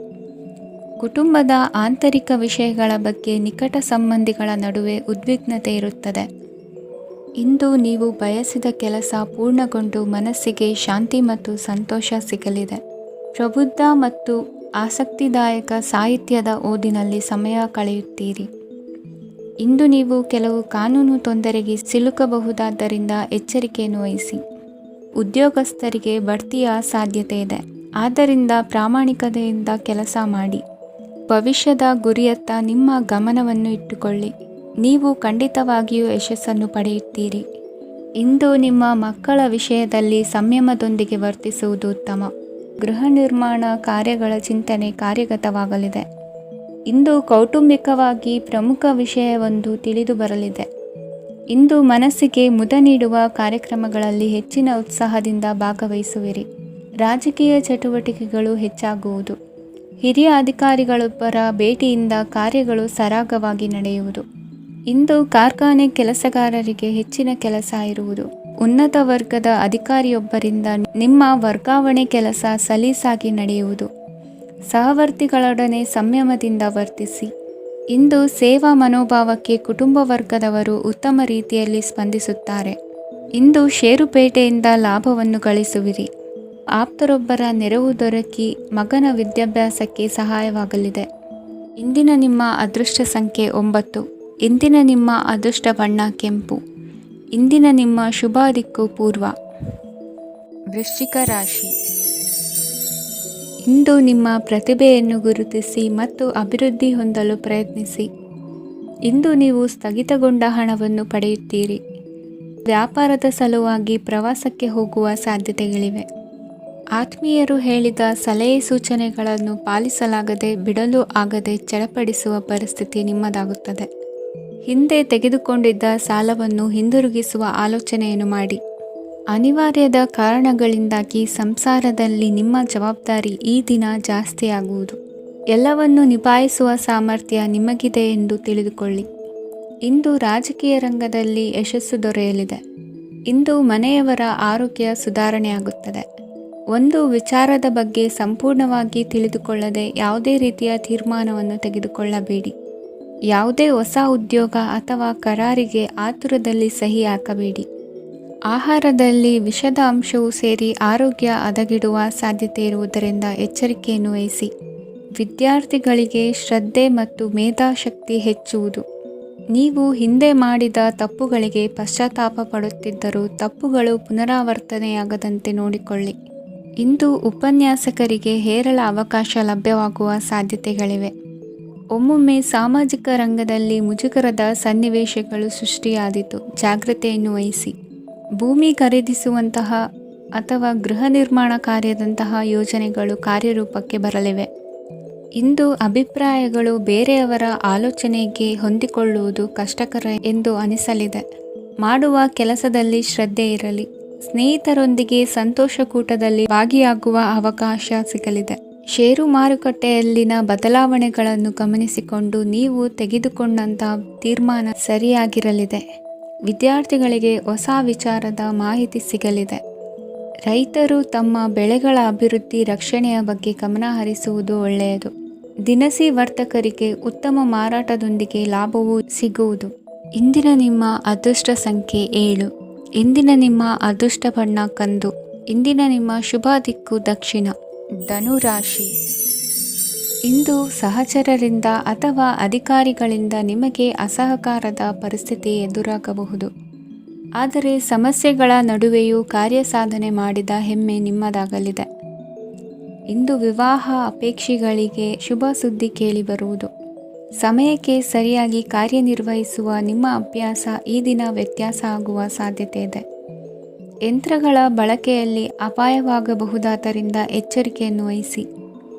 ಕುಟುಂಬದ ಆಂತರಿಕ ವಿಷಯಗಳ ಬಗ್ಗೆ ನಿಕಟ ಸಂಬಂಧಿಗಳ ನಡುವೆ ಉದ್ವಿಗ್ನತೆ ಇರುತ್ತದೆ. ಇಂದು ನೀವು ಬಯಸಿದ ಕೆಲಸ ಪೂರ್ಣಗೊಂಡು ಮನಸ್ಸಿಗೆ ಶಾಂತಿ ಮತ್ತು ಸಂತೋಷ ಸಿಗಲಿದೆ. ಪ್ರಬುದ್ಧ ಮತ್ತು ಆಸಕ್ತಿದಾಯಕ ಸಾಹಿತ್ಯದ ಓದಿನಲ್ಲಿ ಸಮಯ ಕಳೆಯುತ್ತೀರಿ. ಇಂದು ನೀವು ಕೆಲವು ಕಾನೂನು ತೊಂದರೆಗೆ ಸಿಲುಕಬಹುದಾದ್ದರಿಂದ ಎಚ್ಚರಿಕೆಯನ್ನು ವಹಿಸಿ. ಉದ್ಯೋಗಸ್ಥರಿಗೆ ಬಡ್ತಿಯ ಸಾಧ್ಯತೆ ಇದೆ, ಆದ್ದರಿಂದ ಪ್ರಾಮಾಣಿಕತೆಯಿಂದ ಕೆಲಸ ಮಾಡಿ. ಭವಿಷ್ಯದ ಗುರಿಯತ್ತ ನಿಮ್ಮ ಗಮನವನ್ನು ಇಟ್ಟುಕೊಳ್ಳಿ. ನೀವು ಖಂಡಿತವಾಗಿಯೂ ಯಶಸ್ಸನ್ನು ಪಡೆಯುತ್ತೀರಿ. ಇಂದು ನಿಮ್ಮ ಮಕ್ಕಳ ವಿಷಯದಲ್ಲಿ ಸಂಯಮದೊಂದಿಗೆ ವರ್ತಿಸುವುದು ಉತ್ತಮ. ಗೃಹ ನಿರ್ಮಾಣ ಕಾರ್ಯಗಳ ಚಿಂತನೆ ಕಾರ್ಯಗತವಾಗಲಿದೆ. ಇಂದು ಕೌಟುಂಬಿಕವಾಗಿ ಪ್ರಮುಖ ವಿಷಯವೊಂದು ತಿಳಿದು ಬರಲಿದೆ. ಇಂದು ಮನಸ್ಸಿಗೆ ಮುದ ನೀಡುವ ಕಾರ್ಯಕ್ರಮಗಳಲ್ಲಿ ಹೆಚ್ಚಿನ ಉತ್ಸಾಹದಿಂದ ಭಾಗವಹಿಸುವಿರಿ. ರಾಜಕೀಯ ಚಟುವಟಿಕೆಗಳು ಹೆಚ್ಚಾಗುವುದು. ಹಿರಿಯ ಅಧಿಕಾರಿಗಳೊಬ್ಬರ ಭೇಟಿಯಿಂದ ಕಾರ್ಯಗಳು ಸರಾಗವಾಗಿ ನಡೆಯುವುದು. ಇಂದು ಕಾರ್ಖಾನೆ ಕೆಲಸಗಾರರಿಗೆ ಹೆಚ್ಚಿನ ಕೆಲಸ ಇರುವುದು. ಉನ್ನತ ವರ್ಗದ ಅಧಿಕಾರಿಯೊಬ್ಬರಿಂದ ನಿಮ್ಮ ವರ್ಗಾವಣೆ ಕೆಲಸ ಸಲೀಸಾಗಿ ನಡೆಯುವುದು. ಸಹವರ್ತಿಗಳೊಡನೆ ಸಂಯಮದಿಂದ ವರ್ತಿಸಿ. ಇಂದು ಸೇವಾ ಮನೋಭಾವಕ್ಕೆ ಕುಟುಂಬ ವರ್ಗದವರು ಉತ್ತಮ ರೀತಿಯಲ್ಲಿ ಸ್ಪಂದಿಸುತ್ತಾರೆ. ಇಂದು ಷೇರುಪೇಟೆಯಿಂದ ಲಾಭವನ್ನು ಗಳಿಸುವಿರಿ. ಆಪ್ತರೊಬ್ಬರ ನೆರವು ದೊರಕಿ ಮಗನ ವಿದ್ಯಾಭ್ಯಾಸಕ್ಕೆ ಸಹಾಯವಾಗಲಿದೆ. ಇಂದಿನ ನಿಮ್ಮ ಅದೃಷ್ಟ ಸಂಖ್ಯೆ 9. ಇಂದಿನ ನಿಮ್ಮ ಅದೃಷ್ಟ ಬಣ್ಣ ಕೆಂಪು. ಇಂದಿನ ನಿಮ್ಮ ಶುಭ ದಿಕ್ಕು ಪೂರ್ವ. ವೃಶ್ಚಿಕ ರಾಶಿ. ಇಂದು ನಿಮ್ಮ ಪ್ರತಿಭೆಯನ್ನು ಗುರುತಿಸಿ ಮತ್ತು ಅಭಿವೃದ್ಧಿ ಹೊಂದಲು ಪ್ರಯತ್ನಿಸಿ. ಇಂದು ನೀವು ಸ್ಥಗಿತಗೊಂಡ ಹಣವನ್ನು ಪಡೆಯುತ್ತೀರಿ. ವ್ಯಾಪಾರದ ಸಲುವಾಗಿ ಪ್ರವಾಸಕ್ಕೆ ಹೋಗುವ ಸಾಧ್ಯತೆಗಳಿವೆ. ಆತ್ಮೀಯರು ಹೇಳಿದ ಸಲಹೆ ಸೂಚನೆಗಳನ್ನು ಪಾಲಿಸಲಾಗದೆ ಬಿಡಲು ಆಗದೆ ಚಡಪಡಿಸುವ ಪರಿಸ್ಥಿತಿ ನಿಮ್ಮದಾಗುತ್ತದೆ. ಹಿಂದೆ ತೆಗೆದುಕೊಂಡಿದ್ದ ಸಾಲವನ್ನು ಹಿಂದಿರುಗಿಸುವ ಆಲೋಚನೆಯನ್ನು ಮಾಡಿ. ಅನಿವಾರ್ಯದ ಕಾರಣಗಳಿಂದಾಗಿ ಸಂಸಾರದಲ್ಲಿ ನಿಮ್ಮ ಜವಾಬ್ದಾರಿ ಈ ದಿನ ಜಾಸ್ತಿಯಾಗುವುದು. ಎಲ್ಲವನ್ನು ನಿಭಾಯಿಸುವ ಸಾಮರ್ಥ್ಯ ನಿಮಗಿದೆ ಎಂದು ತಿಳಿದುಕೊಳ್ಳಿ. ಇಂದು ರಾಜಕೀಯ ರಂಗದಲ್ಲಿ ಯಶಸ್ಸು ದೊರೆಯಲಿದೆ. ಇಂದು ಮನೆಯವರ ಆರೋಗ್ಯ ಸುಧಾರಣೆಯಾಗುತ್ತದೆ. ಒಂದು ವಿಚಾರದ ಬಗ್ಗೆ ಸಂಪೂರ್ಣವಾಗಿ ತಿಳಿದುಕೊಳ್ಳದೆ ಯಾವುದೇ ರೀತಿಯ ತೀರ್ಮಾನವನ್ನು ತೆಗೆದುಕೊಳ್ಳಬೇಡಿ. ಯಾವುದೇ ಹೊಸ ಉದ್ಯೋಗ ಅಥವಾ ಕರಾರಿಗೆ ಆತುರದಲ್ಲಿ ಸಹಿ ಹಾಕಬೇಡಿ. ಆಹಾರದಲ್ಲಿ ವಿಷದ ಅಂಶವು ಸೇರಿ ಆರೋಗ್ಯ ಹದಗೆಡುವ ಸಾಧ್ಯತೆ ಇರುವುದರಿಂದ ಎಚ್ಚರಿಕೆಯನ್ನು ವಹಿಸಿ. ವಿದ್ಯಾರ್ಥಿಗಳಿಗೆ ಶ್ರದ್ಧೆ ಮತ್ತು ಮೇಧಾಶಕ್ತಿ ಹೆಚ್ಚುವುದು. ನೀವು ಹಿಂದೆ ಮಾಡಿದ ತಪ್ಪುಗಳಿಗೆ ಪಶ್ಚಾತ್ತಾಪ ಪಡುತ್ತಿದ್ದರೂ ತಪ್ಪುಗಳು ಪುನರಾವರ್ತನೆಯಾಗದಂತೆ ನೋಡಿಕೊಳ್ಳಿ. ಇಂದು ಉಪನ್ಯಾಸಕರಿಗೆ ಹೇರಳ ಅವಕಾಶ ಲಭ್ಯವಾಗುವ ಸಾಧ್ಯತೆಗಳಿವೆ. ಒಮ್ಮೊಮ್ಮೆ ಸಾಮಾಜಿಕ ರಂಗದಲ್ಲಿ ಮುಜುಗರದ ಸನ್ನಿವೇಶಗಳು ಸೃಷ್ಟಿಯಾದೀತು. ಜಾಗ್ರತೆಯನ್ನು ವಹಿಸಿ. ಭೂಮಿ ಖರೀದಿಸುವಂತಹ ಅಥವಾ ಗೃಹ ನಿರ್ಮಾಣ ಕಾರ್ಯದಂತಹ ಯೋಜನೆಗಳು ಕಾರ್ಯರೂಪಕ್ಕೆ ಬರಲಿವೆ. ಇಂದು ಅಭಿಪ್ರಾಯಗಳು ಬೇರೆಯವರ ಆಲೋಚನೆಗೆ ಹೊಂದಿಕೊಳ್ಳುವುದು ಕಷ್ಟಕರ ಎಂದು ಅನಿಸಲಿದೆ. ಮಾಡುವ ಕೆಲಸದಲ್ಲಿ ಶ್ರದ್ಧೆ ಇರಲಿ. ಸ್ನೇಹಿತರೊಂದಿಗೆ ಸಂತೋಷಕೂಟದಲ್ಲಿ ಭಾಗಿಯಾಗುವ ಅವಕಾಶ ಸಿಗಲಿದೆ. ಷೇರು ಮಾರುಕಟ್ಟೆಯಲ್ಲಿನ ಬದಲಾವಣೆಗಳನ್ನು ಗಮನಿಸಿಕೊಂಡು ನೀವು ತೆಗೆದುಕೊಂಡಂತಹ ತೀರ್ಮಾನ ಸರಿಯಾಗಿರಲಿದೆ. ವಿದ್ಯಾರ್ಥಿಗಳಿಗೆ ಹೊಸ ವಿಚಾರದ ಮಾಹಿತಿ ಸಿಗಲಿದೆ. ರೈತರು ತಮ್ಮ ಬೆಳೆಗಳ ಅಭಿವೃದ್ಧಿ ರಕ್ಷಣೆಯ ಬಗ್ಗೆ ಗಮನ ಹರಿಸುವುದು ಒಳ್ಳೆಯದು. ದಿನಸಿ ವರ್ತಕರಿಗೆ ಉತ್ತಮ ಮಾರಾಟದೊಂದಿಗೆ ಲಾಭವೂ ಸಿಗುವುದು. ಇಂದಿನ ನಿಮ್ಮ ಅದೃಷ್ಟ ಸಂಖ್ಯೆ 7. ಇಂದಿನ ನಿಮ್ಮ ಅದೃಷ್ಟ ಬಣ್ಣ ಕಂದು. ಇಂದಿನ ನಿಮ್ಮ ಶುಭ ದಿಕ್ಕು ದಕ್ಷಿಣ. ಧನುರಾಶಿ. ಇಂದು ಸಹಚರರಿಂದ ಅಥವಾ ಅಧಿಕಾರಿಗಳಿಂದ ನಿಮಗೆ ಅಸಹಕಾರದ ಪರಿಸ್ಥಿತಿ ಎದುರಾಗಬಹುದು. ಆದರೆ ಸಮಸ್ಯೆಗಳ ನಡುವೆಯೂ ಕಾರ್ಯಸಾಧನೆ ಮಾಡಿದ ಹೆಮ್ಮೆ ನಿಮ್ಮದಾಗಲಿದೆ. ಇಂದು ವಿವಾಹ ಅಪೇಕ್ಷಿಗಳಿಗೆ ಶುಭ ಸುದ್ದಿ ಕೇಳಿಬರುವುದು. ಸಮಯಕ್ಕೆ ಸರಿಯಾಗಿ ಕಾರ್ಯನಿರ್ವಹಿಸುವ ನಿಮ್ಮ ಅಭ್ಯಾಸ ಈ ದಿನ ವ್ಯತ್ಯಾಸ ಆಗುವ ಸಾಧ್ಯತೆ ಇದೆ. ಯಂತ್ರಗಳ ಬಳಕೆಯಲ್ಲಿ ಅಪಾಯವಾಗಬಹುದಾದ್ದರಿಂದ ಎಚ್ಚರಿಕೆಯನ್ನು ವಹಿಸಿ.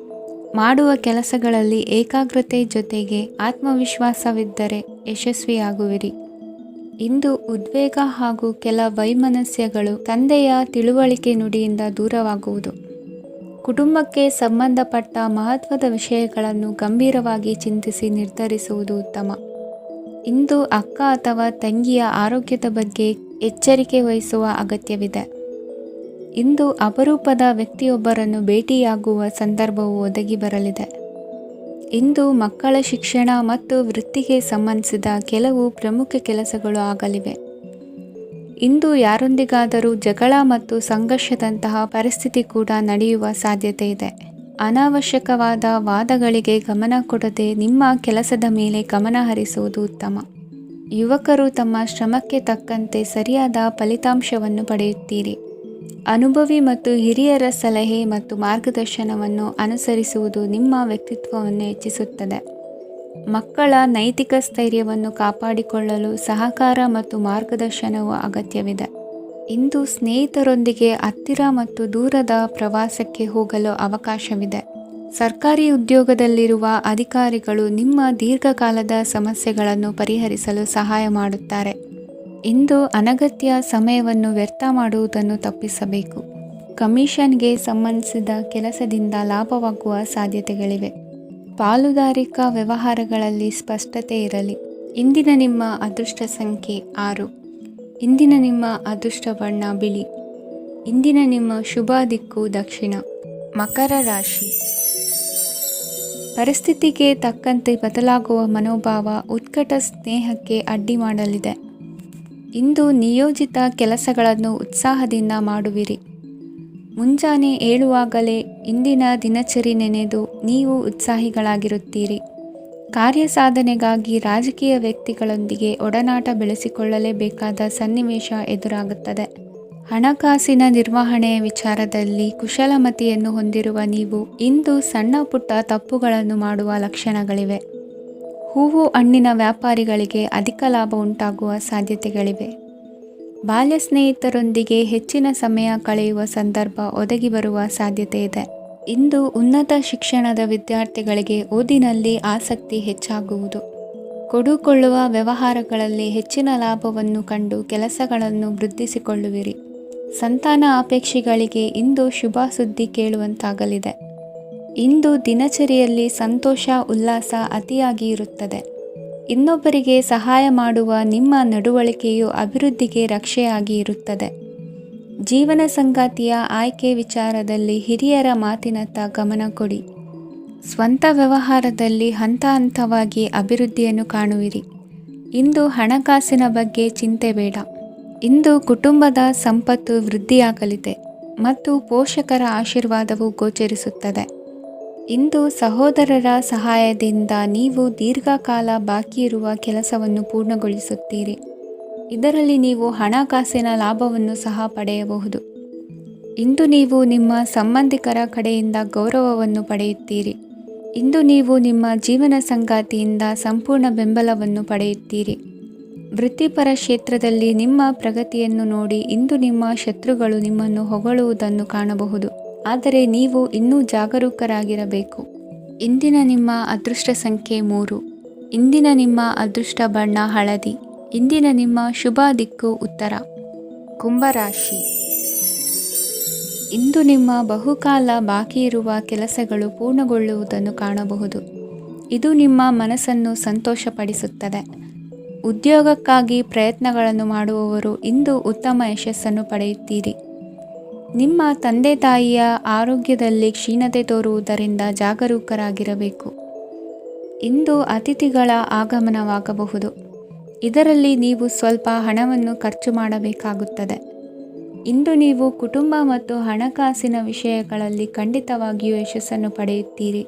ಮಾಡುವ ಕೆಲಸಗಳಲ್ಲಿ ಏಕಾಗ್ರತೆ ಜೊತೆಗೆ ಆತ್ಮವಿಶ್ವಾಸವಿದ್ದರೆ ಯಶಸ್ವಿಯಾಗುವಿರಿ. ಇಂದು ಉದ್ವೇಗ ಹಾಗೂ ಕೆಲ ವೈಮನಸ್ಯಗಳು ತಂದೆಯ ತಿಳುವಳಿಕೆ ನುಡಿಯಿಂದ ದೂರವಾಗುವುದು. ಕುಟುಂಬಕ್ಕೆ ಸಂಬಂಧಪಟ್ಟ ಮಹತ್ವದ ವಿಷಯಗಳನ್ನು ಗಂಭೀರವಾಗಿ ಚಿಂತಿಸಿ ನಿರ್ಧರಿಸುವುದು ಉತ್ತಮ. ಇಂದು ಅಕ್ಕ ಅಥವಾ ತಂಗಿಯ ಆರೋಗ್ಯದ ಬಗ್ಗೆ ಎಚ್ಚರಿಕೆ ವಹಿಸುವ ಅಗತ್ಯವಿದೆ. ಇಂದು ಅಪರೂಪದ ವ್ಯಕ್ತಿಯೊಬ್ಬರನ್ನು ಭೇಟಿಯಾಗುವ ಸಂದರ್ಭವು ಒದಗಿ ಬರಲಿದೆ. ಇಂದು ಮಕ್ಕಳ ಶಿಕ್ಷಣ ಮತ್ತು ವೃತ್ತಿಗೆ ಸಂಬಂಧಿಸಿದ ಕೆಲವು ಪ್ರಮುಖ ಕೆಲಸಗಳು ಆಗಲಿವೆ. ಇಂದು ಯಾರೊಂದಿಗಾದರೂ ಜಗಳ ಮತ್ತು ಸಂಘರ್ಷದಂತಹ ಪರಿಸ್ಥಿತಿ ಕೂಡ ನಡೆಯುವ ಸಾಧ್ಯತೆ ಇದೆ. ಅನಾವಶ್ಯಕವಾದ ವಾದಗಳಿಗೆ ಗಮನ ಕೊಡದೆ ನಿಮ್ಮ ಕೆಲಸದ ಮೇಲೆ ಗಮನ ಹರಿಸುವುದು ಉತ್ತಮ. ಯುವಕರು ತಮ್ಮ ಶ್ರಮಕ್ಕೆ ತಕ್ಕಂತೆ ಸರಿಯಾದ ಫಲಿತಾಂಶವನ್ನು ಪಡೆಯುತ್ತೀರಿ. ಅನುಭವಿ ಮತ್ತು ಹಿರಿಯರ ಸಲಹೆ ಮತ್ತು ಮಾರ್ಗದರ್ಶನವನ್ನು ಅನುಸರಿಸುವುದು ನಿಮ್ಮ ವ್ಯಕ್ತಿತ್ವವನ್ನು ಹೆಚ್ಚಿಸುತ್ತದೆ. ಮಕ್ಕಳ ನೈತಿಕ ಸ್ಥೈರ್ಯವನ್ನು ಕಾಪಾಡಿಕೊಳ್ಳಲು ಸಹಕಾರ ಮತ್ತು ಮಾರ್ಗದರ್ಶನವು ಅಗತ್ಯವಿದೆ. ಇಂದು ಸ್ನೇಹಿತರೊಂದಿಗೆ ಹತ್ತಿರ ಮತ್ತು ದೂರದ ಪ್ರವಾಸಕ್ಕೆ ಹೋಗಲು ಅವಕಾಶವಿದೆ. ಸರ್ಕಾರಿ ಉದ್ಯೋಗದಲ್ಲಿರುವ ಅಧಿಕಾರಿಗಳು ನಿಮ್ಮ ದೀರ್ಘಕಾಲದ ಸಮಸ್ಯೆಗಳನ್ನು ಪರಿಹರಿಸಲು ಸಹಾಯ ಮಾಡುತ್ತಾರೆ. ಇಂದು ಅನಗತ್ಯ ಸಮಯವನ್ನು ವ್ಯರ್ಥ ಮಾಡುವುದನ್ನು ತಪ್ಪಿಸಬೇಕು. ಕಮಿಷನ್ಗೆ ಸಂಬಂಧಿಸಿದ ಕೆಲಸದಿಂದ ಲಾಭವಾಗುವ ಸಾಧ್ಯತೆಗಳಿವೆ. ಪಾಲುದಾರಿಕಾ ವ್ಯವಹಾರಗಳಲ್ಲಿ ಸ್ಪಷ್ಟತೆ ಇರಲಿ. ಇಂದಿನ ನಿಮ್ಮ ಅದೃಷ್ಟ ಸಂಖ್ಯೆ 6. ಇಂದಿನ ನಿಮ್ಮ ಅದೃಷ್ಟ ಬಣ್ಣ ಬಿಳಿ. ಇಂದಿನ ನಿಮ್ಮ ಶುಭ ದಿಕ್ಕು ದಕ್ಷಿಣ. ಮಕರ ರಾಶಿ. ಪರಿಸ್ಥಿತಿಗೆ ತಕ್ಕಂತೆ ಬದಲಾಗುವ ಮನೋಭಾವ ಉತ್ಕಟ ಸ್ನೇಹಕ್ಕೆ ಅಡ್ಡಿ ಮಾಡಲಿದೆ. ಇಂದು ನಿಯೋಜಿತ ಕೆಲಸಗಳನ್ನು ಉತ್ಸಾಹದಿಂದ ಮಾಡುವಿರಿ. ಮುಂಜಾನೆ ಏಳುವಾಗಲೇ ಇಂದಿನ ದಿನಚರಿ ನೆನೆದು ನೀವು ಉತ್ಸಾಹಿಗಳಾಗಿರುತ್ತೀರಿ. ಕಾರ್ಯಸಾಧನೆಗಾಗಿ ರಾಜಕೀಯ ವ್ಯಕ್ತಿಗಳೊಂದಿಗೆ ಒಡನಾಟ ಬೆಳೆಸಿಕೊಳ್ಳಲೇಬೇಕಾದ ಸನ್ನಿವೇಶ ಎದುರಾಗುತ್ತದೆ. ಹಣಕಾಸಿನ ನಿರ್ವಹಣೆಯ ವಿಚಾರದಲ್ಲಿ ಕುಶಲಮತಿಯನ್ನು ಹೊಂದಿರುವ ನೀವು ಇಂದು ಸಣ್ಣ ಪುಟ್ಟ ತಪ್ಪುಗಳನ್ನು ಮಾಡುವ ಲಕ್ಷಣಗಳಿವೆ. ಹೂವು ಹಣ್ಣಿನ ವ್ಯಾಪಾರಿಗಳಿಗೆ ಅಧಿಕ ಲಾಭ ಉಂಟಾಗುವ ಸಾಧ್ಯತೆಗಳಿವೆ. ಬಾಲ್ಯ ಸ್ನೇಹಿತರೊಂದಿಗೆ ಹೆಚ್ಚಿನ ಸಮಯ ಕಳೆಯುವ ಸಂದರ್ಭ ಒದಗಿ ಬರುವ ಸಾಧ್ಯತೆ ಇದೆ. ಇಂದು ಉನ್ನತ ಶಿಕ್ಷಣದ ವಿದ್ಯಾರ್ಥಿಗಳಿಗೆ ಓದಿನಲ್ಲಿ ಆಸಕ್ತಿ ಹೆಚ್ಚಾಗುವುದು. ಕೊಡುಕೊಳ್ಳುವ ವ್ಯವಹಾರಗಳಲ್ಲಿ ಹೆಚ್ಚಿನ ಲಾಭವನ್ನು ಕಂಡು ಕೆಲಸಗಳನ್ನು ವೃದ್ಧಿಸಿಕೊಳ್ಳುವಿರಿ. ಸಂತಾನ ಅಪೇಕ್ಷಿಗಳಿಗೆ ಇಂದು ಶುಭ ಸುದ್ದಿ ಕೇಳುವಂತಾಗಲಿದೆ. ಇಂದು ದಿನಚರಿಯಲ್ಲಿ ಸಂತೋಷ ಉಲ್ಲಾಸ ಅತಿಯಾಗಿ ಇರುತ್ತದೆ. ಇನ್ನೊಬ್ಬರಿಗೆ ಸಹಾಯ ಮಾಡುವ ನಿಮ್ಮ ನಡವಳಿಕೆಯು ಅಭಿವೃದ್ಧಿಗೆ ರಕ್ಷೆಯಾಗಿ ಇರುತ್ತದೆ. ಜೀವನ ಸಂಗಾತಿಯ ಆಯ್ಕೆ ವಿಚಾರದಲ್ಲಿ ಹಿರಿಯರ ಮಾತಿನತ್ತ ಗಮನ ಕೊಡಿ. ಸ್ವಂತ ವ್ಯವಹಾರದಲ್ಲಿ ಹಂತ ಹಂತವಾಗಿ ಅಭಿವೃದ್ಧಿಯನ್ನು ಕಾಣುವಿರಿ. ಇಂದು ಹಣಕಾಸಿನ ಬಗ್ಗೆ ಚಿಂತೆ ಬೇಡ. ಇಂದು ಕುಟುಂಬದ ಸಂಪತ್ತು ವೃದ್ಧಿಯಾಗಲಿದೆ ಮತ್ತು ಪೋಷಕರ ಆಶೀರ್ವಾದವು ಗೋಚರಿಸುತ್ತದೆ. ಇಂದು ಸಹೋದರರ ಸಹಾಯದಿಂದ ನೀವು ದೀರ್ಘಕಾಲ ಬಾಕಿ ಇರುವ ಕೆಲಸವನ್ನು ಪೂರ್ಣಗೊಳಿಸುತ್ತೀರಿ. ಇದರಲ್ಲಿ ನೀವು ಹಣಕಾಸಿನ ಲಾಭವನ್ನು ಸಹ ಪಡೆಯಬಹುದು. ಇಂದು ನೀವು ನಿಮ್ಮ ಸಂಬಂಧಿಕರ ಕಡೆಯಿಂದ ಗೌರವವನ್ನು ಪಡೆಯುತ್ತೀರಿ. ಇಂದು ನೀವು ನಿಮ್ಮ ಜೀವನ ಸಂಗಾತಿಯಿಂದ ಸಂಪೂರ್ಣ ಬೆಂಬಲವನ್ನು ಪಡೆಯುತ್ತೀರಿ. ವೃತ್ತಿಪರ ಕ್ಷೇತ್ರದಲ್ಲಿ ನಿಮ್ಮ ಪ್ರಗತಿಯನ್ನು ನೋಡಿ ಇಂದು ನಿಮ್ಮ ಶತ್ರುಗಳು ನಿಮ್ಮನ್ನು ಹೊಗಳುವುದನ್ನು ಕಾಣಬಹುದು. ಆದರೆ ನೀವು ಇನ್ನೂ ಜಾಗರೂಕರಾಗಿರಬೇಕು. ಇಂದಿನ ನಿಮ್ಮ ಅದೃಷ್ಟ ಸಂಖ್ಯೆ 3. ಇಂದಿನ ನಿಮ್ಮ ಅದೃಷ್ಟ ಬಣ್ಣ ಹಳದಿ. ಇಂದಿನ ನಿಮ್ಮ ಶುಭ ದಿಕ್ಕು ಉತ್ತರ. ಕುಂಭರಾಶಿ. ಇಂದು ನಿಮ್ಮ ಬಹುಕಾಲ ಬಾಕಿ ಇರುವ ಕೆಲಸಗಳು ಪೂರ್ಣಗೊಳ್ಳುವುದನ್ನು ಕಾಣಬಹುದು. ಇದು ನಿಮ್ಮ ಮನಸ್ಸನ್ನು ಸಂತೋಷಪಡಿಸುತ್ತದೆ. ಉದ್ಯೋಗಕ್ಕಾಗಿ ಪ್ರಯತ್ನಗಳನ್ನು ಮಾಡುವವರು ಇಂದು ಉತ್ತಮ ಯಶಸ್ಸನ್ನು ಪಡೆಯುತ್ತೀರಿ. ನಿಮ್ಮ ತಂದೆ ತಾಯಿಯ ಆರೋಗ್ಯದಲ್ಲಿ ಕ್ಷೀಣತೆ ತೋರುವುದರಿಂದ ಜಾಗರೂಕರಾಗಿರಬೇಕು. ಇಂದು ಅತಿಥಿಗಳ ಆಗಮನವಾಗಬಹುದು. ಇದರಲ್ಲಿ ನೀವು ಸ್ವಲ್ಪ ಹಣವನ್ನು ಖರ್ಚು ಮಾಡಬೇಕಾಗುತ್ತದೆ. ಇಂದು ನೀವು ಕುಟುಂಬ ಮತ್ತು ಹಣಕಾಸಿನ ವಿಷಯಗಳಲ್ಲಿ ಖಂಡಿತವಾಗಿಯೂ ಯಶಸ್ಸನ್ನು ಪಡೆಯುತ್ತೀರಿ.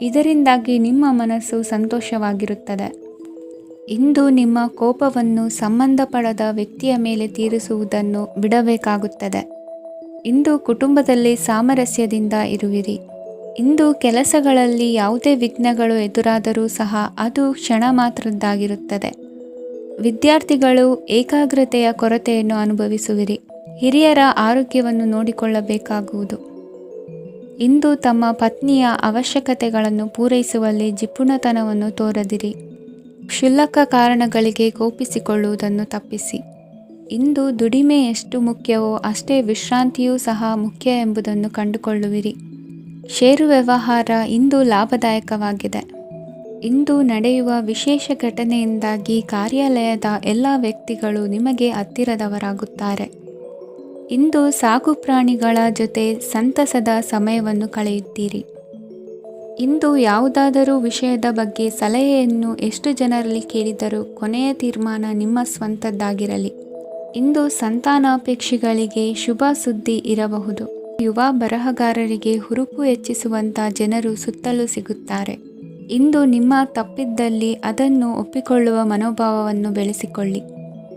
ಇದರಿಂದಾಗಿ ನಿಮ್ಮ ಮನಸ್ಸು ಸಂತೋಷವಾಗಿರುತ್ತದೆ. ಇಂದು ನಿಮ್ಮ ಕೋಪವನ್ನು ಸಂಬಂಧಪಡದ ವ್ಯಕ್ತಿಯ ಮೇಲೆ ತೀರಿಸುವುದನ್ನು ಬಿಡಬೇಕಾಗುತ್ತದೆ. ಇಂದು ಕುಟುಂಬದಲ್ಲಿ ಸಾಮರಸ್ಯದಿಂದ ಇರುವಿರಿ. ಇಂದು ಕೆಲಸಗಳಲ್ಲಿ ಯಾವುದೇ ವಿಘ್ನಗಳು ಎದುರಾದರೂ ಸಹ ಅದು ಕ್ಷಣ ಮಾತ್ರದ್ದಾಗಿರುತ್ತದೆ. ವಿದ್ಯಾರ್ಥಿಗಳು ಏಕಾಗ್ರತೆಯ ಕೊರತೆಯನ್ನು ಅನುಭವಿಸುವಿರಿ. ಹಿರಿಯರ ಆರೋಗ್ಯವನ್ನು ನೋಡಿಕೊಳ್ಳಬೇಕಾಗುವುದು. ಇಂದು ತಮ್ಮ ಪತ್ನಿಯ ಅವಶ್ಯಕತೆಗಳನ್ನು ಪೂರೈಸುವಲ್ಲಿ ಜಿಪುಣತನವನ್ನು ತೋರದಿರಿ. ಕ್ಷುಲ್ಲಕ ಕಾರಣಗಳಿಗೆ ಕೋಪಿಸಿಕೊಳ್ಳುವುದನ್ನು ತಪ್ಪಿಸಿ. ಇಂದು ದುಡಿಮೆ ಎಷ್ಟು ಮುಖ್ಯವೋ ಅಷ್ಟೇ ವಿಶ್ರಾಂತಿಯೂ ಸಹ ಮುಖ್ಯ ಎಂಬುದನ್ನು ಕಂಡುಕೊಳ್ಳುವಿರಿ. ಷೇರು ವ್ಯವಹಾರ ಇಂದು ಲಾಭದಾಯಕವಾಗಿದೆ. ಇಂದು ನಡೆಯುವ ವಿಶೇಷ ಘಟನೆಯಿಂದಾಗಿ ಕಾರ್ಯಾಲಯದ ಎಲ್ಲ ವ್ಯಕ್ತಿಗಳು ನಿಮಗೆ ಹತ್ತಿರದವರಾಗುತ್ತಾರೆ. ಇಂದು ಸಾಕು ಪ್ರಾಣಿಗಳ ಜೊತೆ ಸಂತಸದ ಸಮಯವನ್ನು ಕಳೆಯುತ್ತೀರಿ. ಇಂದು ಯಾವುದಾದರೂ ವಿಷಯದ ಬಗ್ಗೆ ಸಲಹೆಯನ್ನು ಎಷ್ಟು ಜನರಲ್ಲಿ ಕೇಳಿದರೂ ಕೊನೆಯ ತೀರ್ಮಾನ ನಿಮ್ಮ ಸ್ವಂತದ್ದಾಗಿರಲಿ. ಇಂದು ಸಂತಾನಾಪೇಕ್ಷಿಗಳಿಗೆ ಶುಭ ಸುದ್ದಿ ಇರಬಹುದು. ಯುವ ಬರಹಗಾರರಿಗೆ ಹುರುಪು ಹೆಚ್ಚಿಸುವಂಥ ಜನರು ಸುತ್ತಲೂ ಸಿಗುತ್ತಾರೆ. ಇಂದು ನಿಮ್ಮ ತಪ್ಪಿದ್ದಲ್ಲಿ ಅದನ್ನು ಒಪ್ಪಿಕೊಳ್ಳುವ ಮನೋಭಾವವನ್ನು ಬೆಳೆಸಿಕೊಳ್ಳಿ.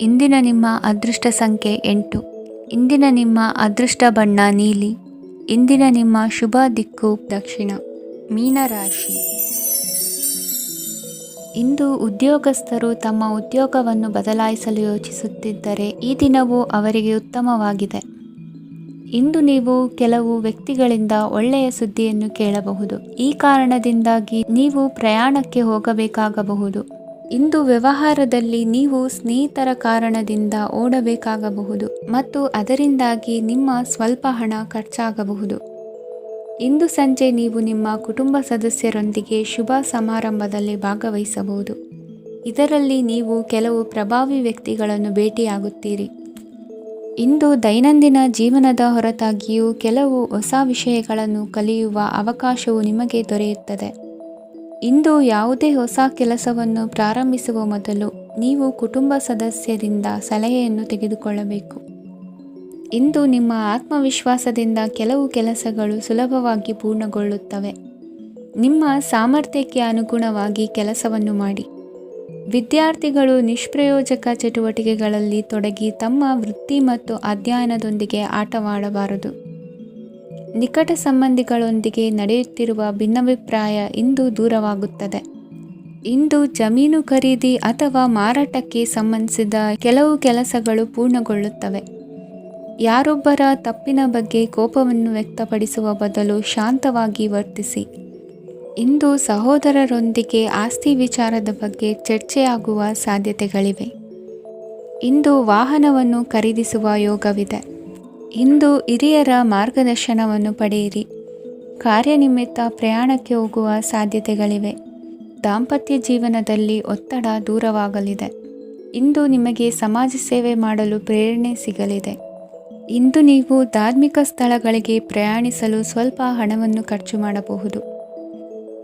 ಇಂದಿನ ನಿಮ್ಮ ಅದೃಷ್ಟ ಸಂಖ್ಯೆ 8. ಇಂದಿನ ನಿಮ್ಮ ಅದೃಷ್ಟ ಬಣ್ಣ ನೀಲಿ. ಇಂದಿನ ನಿಮ್ಮ ಶುಭ ದಿಕ್ಕು ದಕ್ಷಿಣ. ಮೀನರಾಶಿ. ಇಂದು ಉದ್ಯೋಗಸ್ಥರು ತಮ್ಮ ಉದ್ಯೋಗವನ್ನು ಬದಲಾಯಿಸಲು ಯೋಚಿಸುತ್ತಿದ್ದರೆ ಈ ದಿನವೂ ಅವರಿಗೆ ಉತ್ತಮವಾಗಿದೆ. ಇಂದು ನೀವು ಕೆಲವು ವ್ಯಕ್ತಿಗಳಿಂದ ಒಳ್ಳೆಯ ಸುದ್ದಿಯನ್ನು ಕೇಳಬಹುದು. ಈ ಕಾರಣದಿಂದಾಗಿ ನೀವು ಪ್ರಯಾಣಕ್ಕೆ ಹೋಗಬೇಕಾಗಬಹುದು. ಇಂದು ವ್ಯವಹಾರದಲ್ಲಿ ನೀವು ಸ್ನೇಹಿತರ ಕಾರಣದಿಂದ ಓಡಬೇಕಾಗಬಹುದು ಮತ್ತು ಅದರಿಂದಾಗಿ ನಿಮ್ಮ ಸ್ವಲ್ಪ ಹಣ ಖರ್ಚಾಗಬಹುದು. ಇಂದು ಸಂಜೆ ನೀವು ನಿಮ್ಮ ಕುಟುಂಬ ಸದಸ್ಯರೊಂದಿಗೆ ಶುಭ ಸಮಾರಂಭದಲ್ಲಿ ಭಾಗವಹಿಸಬಹುದು. ಇದರಲ್ಲಿ ನೀವು ಕೆಲವು ಪ್ರಭಾವಿ ವ್ಯಕ್ತಿಗಳನ್ನು ಭೇಟಿಯಾಗುತ್ತೀರಿ. ಇಂದು ದೈನಂದಿನ ಜೀವನದ ಹೊರತಾಗಿಯೂ ಕೆಲವು ಹೊಸ ವಿಷಯಗಳನ್ನು ಕಲಿಯುವ ಅವಕಾಶವು ನಿಮಗೆ ದೊರೆಯುತ್ತದೆ. ಇಂದು ಯಾವುದೇ ಹೊಸ ಕೆಲಸವನ್ನು ಪ್ರಾರಂಭಿಸುವ ಮೊದಲು ನೀವು ಕುಟುಂಬ ಸದಸ್ಯರಿಂದ ಸಲಹೆಯನ್ನು ತೆಗೆದುಕೊಳ್ಳಬೇಕು. ಇಂದು ನಿಮ್ಮ ಆತ್ಮವಿಶ್ವಾಸದಿಂದ ಕೆಲವು ಕೆಲಸಗಳು ಸುಲಭವಾಗಿ ಪೂರ್ಣಗೊಳ್ಳುತ್ತವೆ. ನಿಮ್ಮ ಸಾಮರ್ಥ್ಯಕ್ಕೆ ಅನುಗುಣವಾಗಿ ಕೆಲಸವನ್ನು ಮಾಡಿ. ವಿದ್ಯಾರ್ಥಿಗಳು ನಿಷ್ಪ್ರಯೋಜಕ ಚಟುವಟಿಕೆಗಳಲ್ಲಿ ತೊಡಗಿ ತಮ್ಮ ವೃತ್ತಿ ಮತ್ತು ಅಧ್ಯಯನದೊಂದಿಗೆ ಆಟವಾಡಬಾರದು. ನಿಕಟ ಸಂಬಂಧಿಗಳೊಂದಿಗೆ ನಡೆಯುತ್ತಿರುವ ಭಿನ್ನಾಭಿಪ್ರಾಯ ಇಂದು ದೂರವಾಗುತ್ತದೆ. ಇಂದು ಜಮೀನು ಖರೀದಿ ಅಥವಾ ಮಾರಾಟಕ್ಕೆ ಸಂಬಂಧಿಸಿದ ಕೆಲವು ಕೆಲಸಗಳು ಪೂರ್ಣಗೊಳ್ಳುತ್ತವೆ. ಯಾರೊಬ್ಬರ ತಪ್ಪಿನ ಬಗ್ಗೆ ಕೋಪವನ್ನು ವ್ಯಕ್ತಪಡಿಸುವ ಬದಲು ಶಾಂತವಾಗಿ ವರ್ತಿಸಿ. ಇಂದು ಸಹೋದರರೊಂದಿಗೆ ಆಸ್ತಿ ವಿಚಾರದ ಬಗ್ಗೆ ಚರ್ಚೆಯಾಗುವ ಸಾಧ್ಯತೆಗಳಿವೆ. ಇಂದು ವಾಹನವನ್ನು ಖರೀದಿಸುವ ಯೋಗವಿದೆ. ಇಂದು ಹಿರಿಯರ ಮಾರ್ಗದರ್ಶನವನ್ನು ಪಡೆಯಿರಿ. ಕಾರ್ಯನಿಮಿತ್ತ ಪ್ರಯಾಣಕ್ಕೆ ಹೋಗುವ ಸಾಧ್ಯತೆಗಳಿವೆ. ದಾಂಪತ್ಯ ಜೀವನದಲ್ಲಿ ಒತ್ತಡ ದೂರವಾಗಲಿದೆ. ಇಂದು ನಿಮಗೆ ಸಮಾಜ ಸೇವೆ ಮಾಡಲು ಪ್ರೇರಣೆ ಸಿಗಲಿದೆ. ಇಂದು ನೀವು ಧಾರ್ಮಿಕ ಸ್ಥಳಗಳಿಗೆ ಪ್ರಯಾಣಿಸಲು ಸ್ವಲ್ಪ ಹಣವನ್ನು ಖರ್ಚು ಮಾಡಬಹುದು.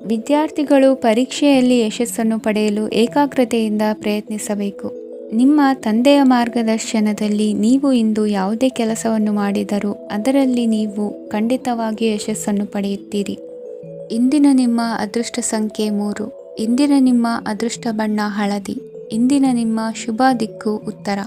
ವಿದ್ಯಾರ್ಥಿಗಳು ಪರೀಕ್ಷೆಯಲ್ಲಿ ಯಶಸ್ಸನ್ನು ಪಡೆಯಲು ಏಕಾಗ್ರತೆಯಿಂದ ಪ್ರಯತ್ನಿಸಬೇಕು. ನಿಮ್ಮ ತಂದೆಯ ಮಾರ್ಗದರ್ಶನದಲ್ಲಿ ನೀವು ಇಂದು ಯಾವುದೇ ಕೆಲಸವನ್ನು ಮಾಡಿದರೂ ಅದರಲ್ಲಿ ನೀವು ಖಂಡಿತವಾಗಿಯೂ ಯಶಸ್ಸನ್ನು ಪಡೆಯುತ್ತೀರಿ. ಇಂದಿನ ನಿಮ್ಮ ಅದೃಷ್ಟ ಸಂಖ್ಯೆ 3. ಇಂದಿನ ನಿಮ್ಮ ಅದೃಷ್ಟ ಬಣ್ಣ ಹಳದಿ. ಇಂದಿನ ನಿಮ್ಮ ಶುಭ ದಿಕ್ಕು ಉತ್ತರ.